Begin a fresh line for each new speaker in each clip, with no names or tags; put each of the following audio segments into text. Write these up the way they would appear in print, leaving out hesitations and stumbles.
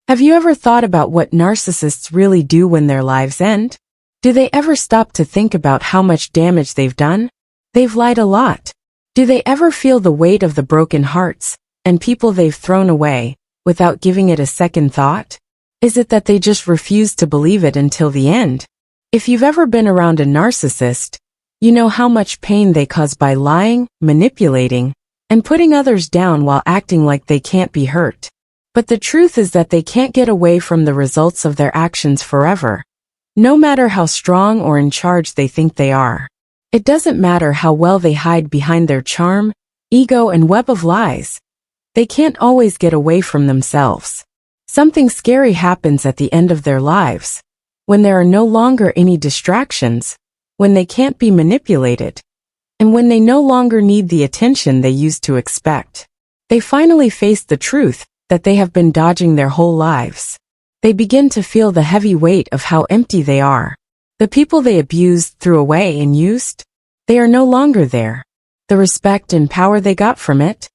Have you ever thought about what narcissists really do when their lives end? Do they ever stop to think about how much damage they've done? They've lied a lot. Do they ever feel the weight of the broken hearts and people they've thrown away without giving it a second thought? Is it that they just refuse to believe it until the end? If you've ever been around a narcissist, you know how much pain they cause by lying, manipulating, and putting others down while acting like they can't be hurt. But the truth is that they can't get away from the results of their actions forever, no matter how strong or in charge they think they are. It doesn't matter how well they hide behind their charm, ego, and web of lies. They can't always get away from themselves. Something scary happens at the end of their lives, when there are no longer any distractions, when they can't be manipulated, and when they no longer need the attention they used to expect. They finally face the truth that they have been dodging their whole lives. They begin to feel the heavy weight of how empty they are. The people they abused, threw away, and used, they are no longer there. The respect and power they got from it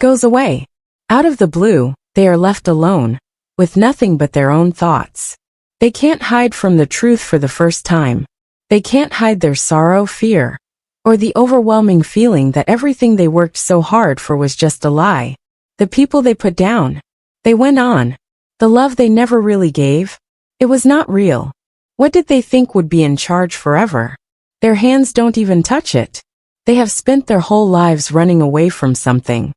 goes away. Out of the blue, they are left alone, with nothing but their own thoughts. They can't hide from the truth for the first time. They can't hide their sorrow, fear, or the overwhelming feeling that everything they worked so hard for was just a lie. The people they put down, they went on. The love they never really gave, it was not real. What did they think would be in charge forever? Their hands don't even touch it. They have spent their whole lives running away from something,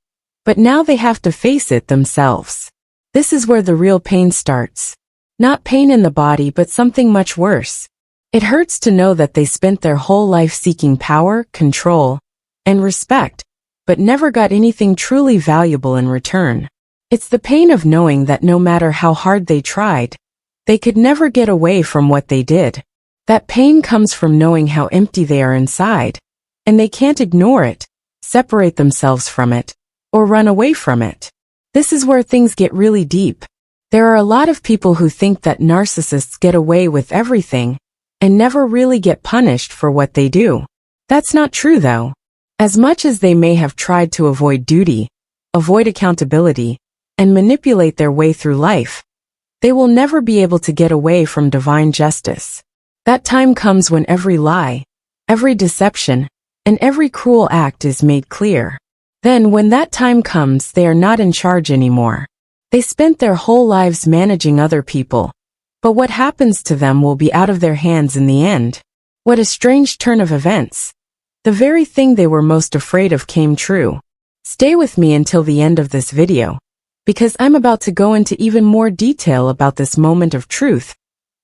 but now they have to face it themselves. This is where the real pain starts. Not pain in the body, but something much worse. It hurts to know that they spent their whole life seeking power, control, and respect, but never got anything truly valuable in return. It's the pain of knowing that no matter how hard they tried, they could never get away from what they did. That pain comes from knowing how empty they are inside, and they can't ignore it, separate themselves from it, or run away from it. This is where things get really deep. There are a lot of people who think that narcissists get away with everything and never really get punished for what they do. That's not true though. As much as they may have tried to avoid duty, avoid accountability, and manipulate their way through life, they will never be able to get away from divine justice. That time comes when every lie, every deception, and every cruel act is made clear. Then when that time comes, they are not in charge anymore. They spent their whole lives managing other people, but what happens to them will be out of their hands in the end. What a strange turn of events. The very thing they were most afraid of came true. Stay with me until the end of this video, because I'm about to go into even more detail about this moment of truth,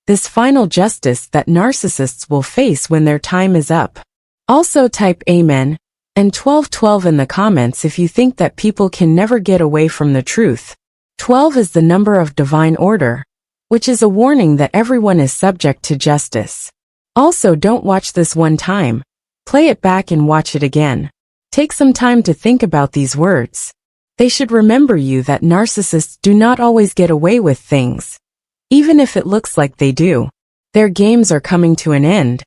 this final justice that narcissists will face when their time is up. Also type Amen and 1212 in the comments if you think that people can never get away from the truth. 12 is the number of divine order, which is a warning that everyone is subject to justice. Also, don't watch this one time. Play it back and watch it again. Take some time to think about these words. They should remember you that narcissists do not always get away with things. Even if it looks like they do, their games are coming to an end,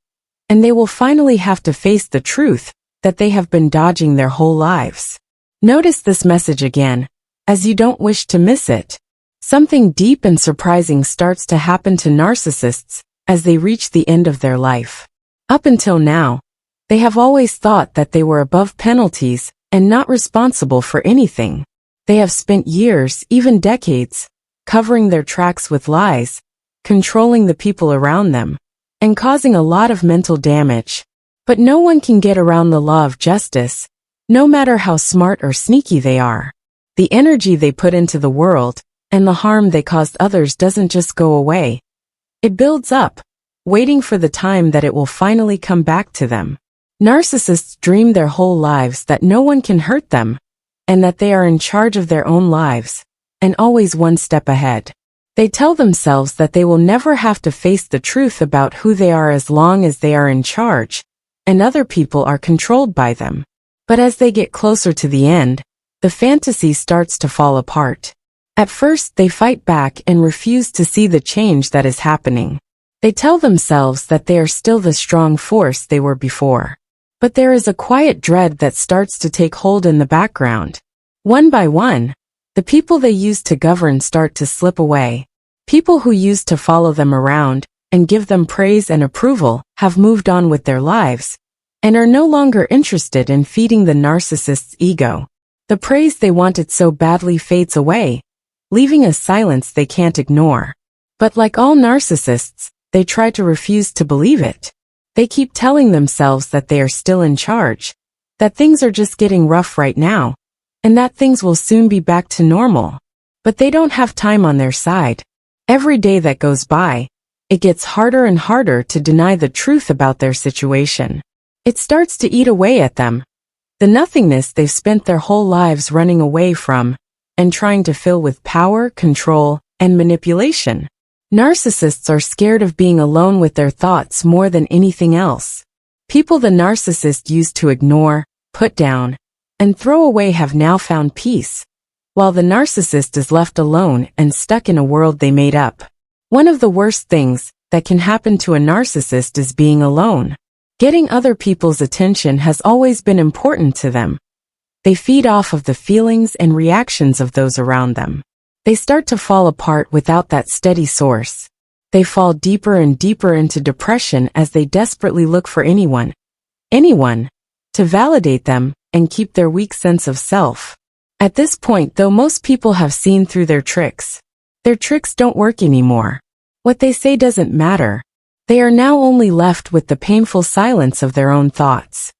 and they will finally have to face the truth that they have been dodging their whole lives. Notice this message again, as you don't wish to miss it. Something deep and surprising starts to happen to narcissists as they reach the end of their life. Up until now, they have always thought that they were above penalties and not responsible for anything. They have spent years, even decades, covering their tracks with lies, controlling the people around them, and causing a lot of mental damage. But no one can get around the law of justice, no matter how smart or sneaky they are. The energy they put into the world and the harm they caused others doesn't just go away. It builds up, waiting for the time that it will finally come back to them. Narcissists dream their whole lives that no one can hurt them, and that they are in charge of their own lives, and always one step ahead. They tell themselves that they will never have to face the truth about who they are as long as they are in charge, and other people are controlled by them. But as they get closer to the end, the fantasy starts to fall apart. At first, they fight back and refuse to see the change that is happening. They tell themselves that they are still the strong force they were before. But there is a quiet dread that starts to take hold in the background. One by one, The people they used to govern start to slip away. People who used to follow them around and give them praise and approval have moved on with their lives and are no longer interested in feeding the narcissist's ego. The praise they wanted so badly fades away, leaving a silence they can't ignore. But like all narcissists, they try to refuse to believe it. They keep telling themselves that they are still in charge, that things are just getting rough right now, and that things will soon be back to normal. But they don't have time on their side. Every day that goes by, it gets harder and harder to deny the truth about their situation. It starts to eat away at them, the nothingness they've spent their whole lives running away from and trying to fill with power, control, and manipulation. Narcissists are scared of being alone with their thoughts more than anything else. People the narcissist used to ignore, put down, and throw away have now found peace, while the narcissist is left alone and stuck in a world they made up. One of the worst things that can happen to a narcissist is being alone. Getting other people's attention has always been important to them. They feed off of the feelings and reactions of those around them. They start to fall apart without that steady source. They fall deeper and deeper into depression as they desperately look for anyone, to validate them and keep their weak sense of self. At this point, though, most people have seen through their tricks don't work anymore. What they say doesn't matter. They are now only left with the painful silence of their own thoughts.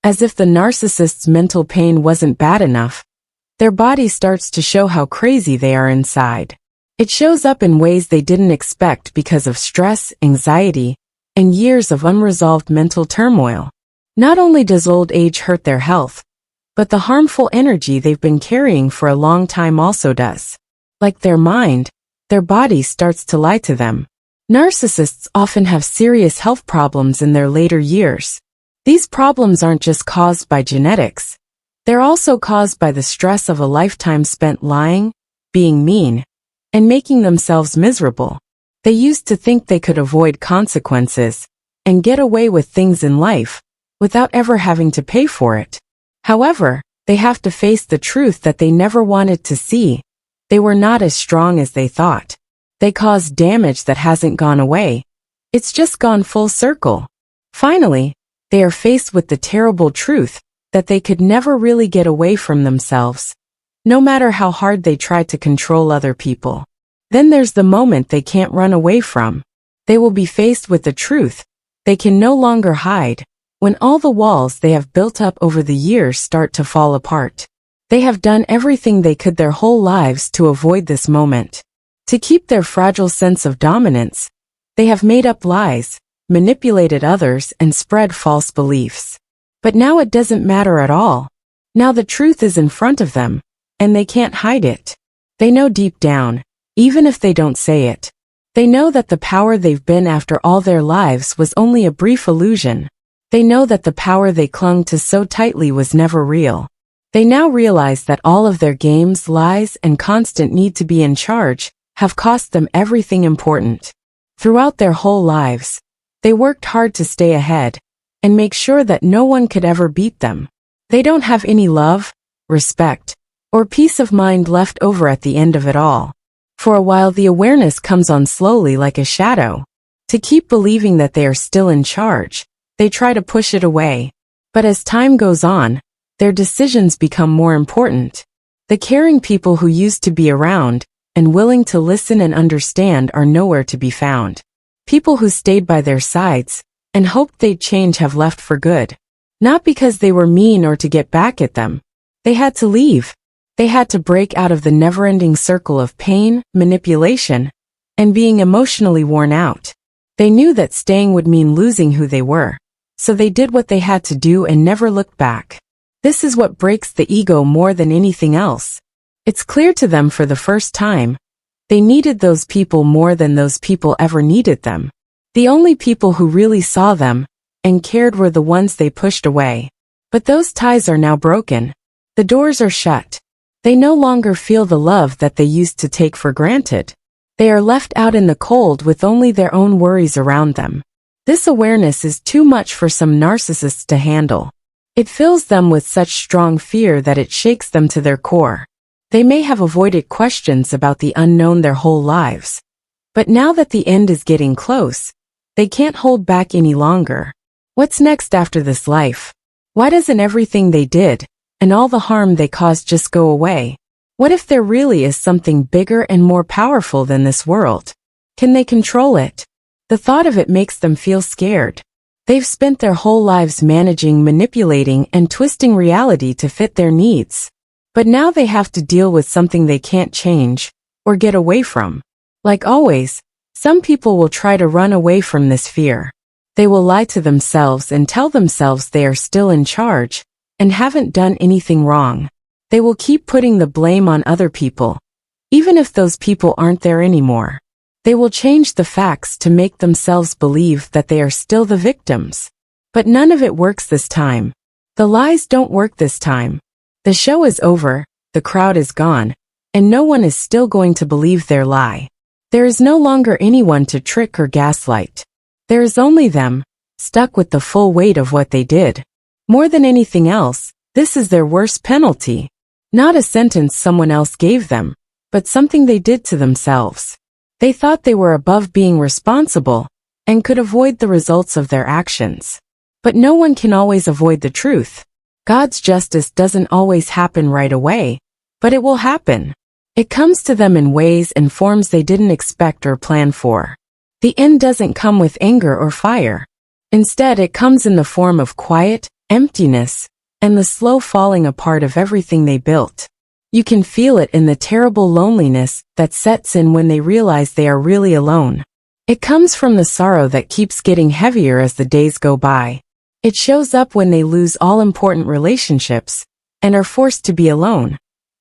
As if the narcissist's mental pain wasn't bad enough, their body starts to show how crazy they are inside. It shows up in ways they didn't expect because of stress, anxiety, and years of unresolved mental turmoil. Not only does old age hurt their health, but the harmful energy they've been carrying for a long time also does. Like their mind, their body starts to lie to them. Narcissists often have serious health problems in their later years. These problems aren't just caused by genetics. They're also caused by the stress of a lifetime spent lying, being mean, and making themselves miserable. They used to think they could avoid consequences and get away with things in life without ever having to pay for it. However, they have to face the truth that they never wanted to see. They were not as strong as they thought. They caused damage that hasn't gone away. It's just gone full circle. Finally, they are faced with the terrible truth that they could never really get away from themselves, no matter how hard they try to control other people. Then there's the moment they can't run away from. They will be faced with the truth they can no longer hide, when all the walls they have built up over the years start to fall apart. They have done everything they could their whole lives to avoid this moment. To keep their fragile sense of dominance, they have made up lies, manipulated others, and spread false beliefs. But now it doesn't matter at all. Now the truth is in front of them, and they can't hide it. They know deep down, even if they don't say it. They know that the power they've been after all their lives was only a brief illusion. They know that the power they clung to so tightly was never real. They now realize that all of their games, lies, and constant need to be in charge have cost them everything important. Throughout their whole lives, they worked hard to stay ahead and make sure that no one could ever beat them. They don't have any love, respect, or peace of mind left over at the end of it all. For a while, the awareness comes on slowly like a shadow. To keep believing that they are still in charge, they try to push it away. But as time goes on, their decisions become more important. The caring people who used to be around and willing to listen and understand are nowhere to be found. People who stayed by their sides and hoped they'd change have left for good. Not because they were mean or to get back at them. They had to leave. They had to break out of the never-ending circle of pain, manipulation, and being emotionally worn out. They knew that staying would mean losing who they were, so they did what they had to do and never looked back. This is what breaks the ego more than anything else. It's clear to them for the first time. They needed those people more than those people ever needed them. The only people who really saw them and cared were the ones they pushed away. But those ties are now broken. The doors are shut. They no longer feel the love that they used to take for granted. They are left out in the cold with only their own worries around them. This awareness is too much for some narcissists to handle. It fills them with such strong fear that it shakes them to their core. They may have avoided questions about the unknown their whole lives. But now that the end is getting close, they can't hold back any longer. What's next after this life? Why doesn't everything they did, and all the harm they caused just go away? What if there really is something bigger and more powerful than this world? Can they control it? The thought of it makes them feel scared. They've spent their whole lives managing, manipulating, and twisting reality to fit their needs. But now they have to deal with something they can't change, or get away from. Like always, some people will try to run away from this fear. They will lie to themselves and tell themselves they are still in charge, and haven't done anything wrong. They will keep putting the blame on other people, even if those people aren't there anymore. They will change the facts to make themselves believe that they are still the victims. But none of it works this time. The lies don't work this time. The show is over, the crowd is gone, and no one is still going to believe their lie. There is no longer anyone to trick or gaslight. There is only them, stuck with the full weight of what they did. More than anything else, this is their worst penalty. Not a sentence someone else gave them, but something they did to themselves. They thought they were above being responsible, and could avoid the results of their actions. But no one can always avoid the truth. God's justice doesn't always happen right away, but it will happen. It comes to them in ways and forms they didn't expect or plan for. The end doesn't come with anger or fire. Instead, it comes in the form of quiet, emptiness, and the slow falling apart of everything they built. You can feel it in the terrible loneliness that sets in when they realize they are really alone. It comes from the sorrow that keeps getting heavier as the days go by. It shows up when they lose all important relationships and are forced to be alone,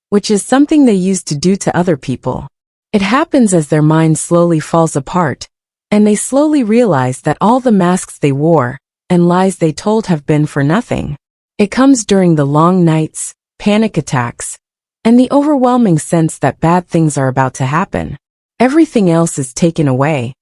which is something they used to do to other people. It happens as their mind slowly falls apart, and they slowly realize that all the masks they wore and lies they told have been for nothing. It comes during the long nights, panic attacks, and the overwhelming sense that bad things are about to happen. Everything else is taken away,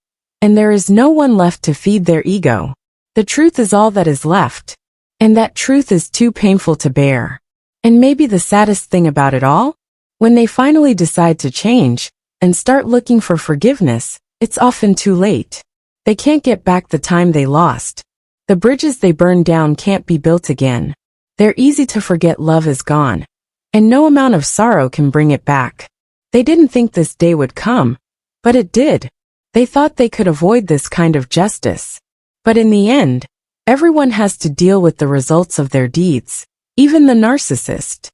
and there is no one left to feed their ego. The truth is all that is left, and that truth is too painful to bear. And maybe the saddest thing about it all? When they finally decide to change and start looking for forgiveness, it's often too late. They can't get back the time they lost. The bridges they burned down can't be built again. They're easy to forget. Love is gone, and no amount of sorrow can bring it back. They didn't think this day would come, but it did. They thought they could avoid this kind of justice. But in the end, everyone has to deal with the results of their deeds, even the narcissist.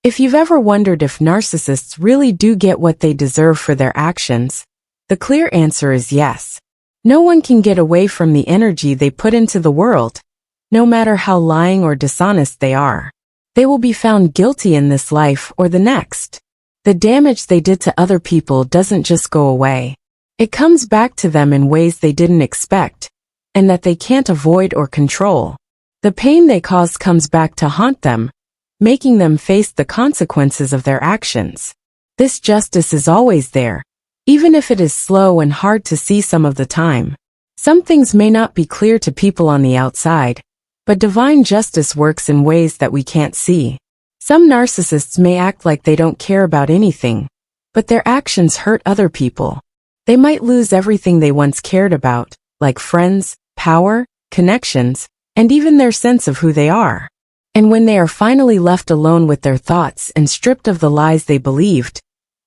If you've ever wondered if narcissists really do get what they deserve for their actions, the clear answer is yes. No one can get away from the energy they put into the world, no matter how lying or dishonest they are. They will be found guilty in this life or the next. The damage they did to other people doesn't just go away. It comes back to them in ways they didn't expect, and that they can't avoid or control. The pain they caused comes back to haunt them, making them face the consequences of their actions. This justice is always there, even if it is slow and hard to see some of the time. Some things may not be clear to people on the outside, but divine justice works in ways that we can't see. Some narcissists may act like they don't care about anything, but their actions hurt other people. They might lose everything they once cared about, like friends, power, connections, and even their sense of who they are. And when they are finally left alone with their thoughts and stripped of the lies they believed,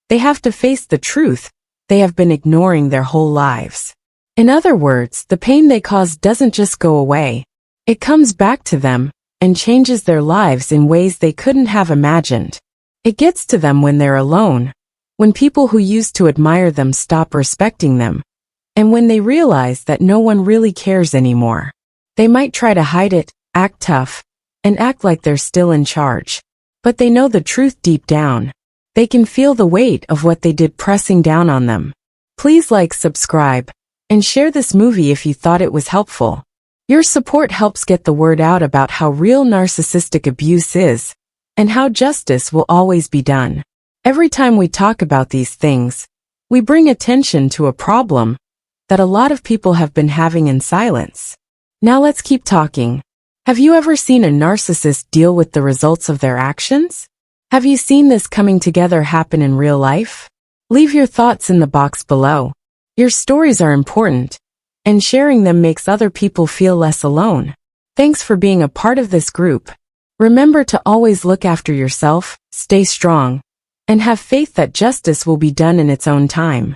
they have to face the truth they have been ignoring their whole lives. In other words, the pain they caused doesn't just go away. It comes back to them and changes their lives in ways they couldn't have imagined. It gets to them when they're alone, when people who used to admire them stop respecting them, and when they realize that no one really cares anymore. They might try to hide it, act tough, and act like they're still in charge. But they know the truth deep down. They can feel the weight of what they did pressing down on them. Please like, subscribe, and share this movie if you thought it was helpful. Your support helps get the word out about how real narcissistic abuse is, and how justice will always be done. Every time we talk about these things, we bring attention to a problem that a lot of people have been having in silence. Now let's keep talking. Have you ever seen a narcissist deal with the results of their actions? Have you seen this coming together happen in real life? Leave your thoughts in the box below. Your stories are important, and sharing them makes other people feel less alone. Thanks for being a part of this group. Remember to always look after yourself, stay strong, and have faith that justice will be done in its own time.